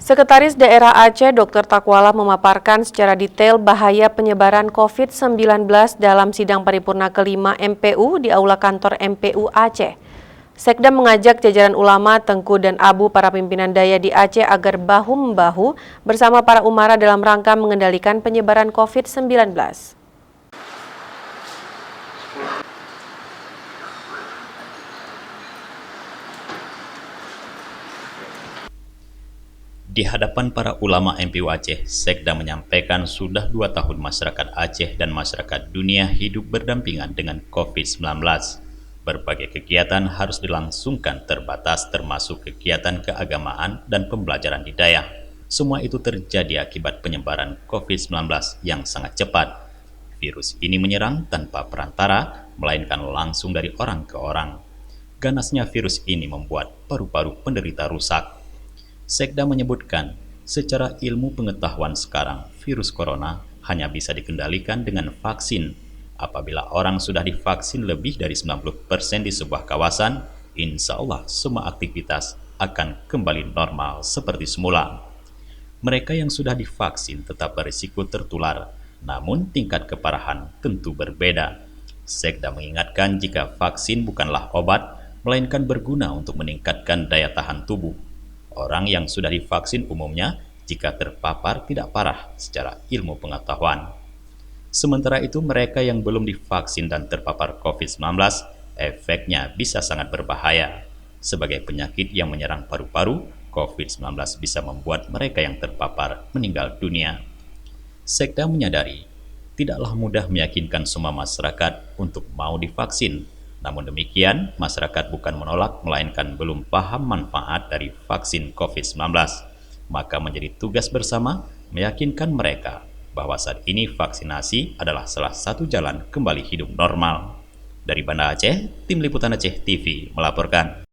Sekretaris Daerah Aceh Dr. Takwala memaparkan secara detail bahaya penyebaran COVID-19 dalam sidang paripurna kelima MPU di Aula Kantor MPU Aceh. Sekda mengajak jajaran ulama, Tengku dan Abu para pimpinan daya di Aceh agar bahu-membahu bersama para umara dalam rangka mengendalikan penyebaran COVID-19. Di hadapan para ulama MPU Aceh, Sekda menyampaikan sudah 2 tahun masyarakat Aceh dan masyarakat dunia hidup berdampingan dengan COVID-19. Berbagai kegiatan harus dilangsungkan terbatas termasuk kegiatan keagamaan dan pembelajaran hidayah. Semua itu terjadi akibat penyebaran COVID-19 yang sangat cepat. Virus ini menyerang tanpa perantara, melainkan langsung dari orang ke orang. Ganasnya virus ini membuat paru-paru penderita rusak. Sekda menyebutkan, secara ilmu pengetahuan sekarang, virus corona hanya bisa dikendalikan dengan vaksin. Apabila orang sudah divaksin lebih dari 90% di sebuah kawasan, insya Allah semua aktivitas akan kembali normal seperti semula. Mereka yang sudah divaksin tetap berisiko tertular, namun tingkat keparahan tentu berbeda. Sekda mengingatkan jika vaksin bukanlah obat, melainkan berguna untuk meningkatkan daya tahan tubuh. Orang yang sudah divaksin umumnya jika terpapar tidak parah secara ilmu pengetahuan. Sementara itu mereka yang belum divaksin dan terpapar COVID-19, efeknya bisa sangat berbahaya. Sebagai penyakit yang menyerang paru-paru, COVID-19 bisa membuat mereka yang terpapar meninggal dunia. Sekda menyadari, tidaklah mudah meyakinkan semua masyarakat untuk mau divaksin. Namun demikian, masyarakat bukan menolak, melainkan belum paham manfaat dari vaksin COVID-19. Maka menjadi tugas bersama meyakinkan mereka bahwa saat ini vaksinasi adalah salah satu jalan kembali hidup normal. Dari Banda Aceh, Tim Liputan Aceh TV melaporkan.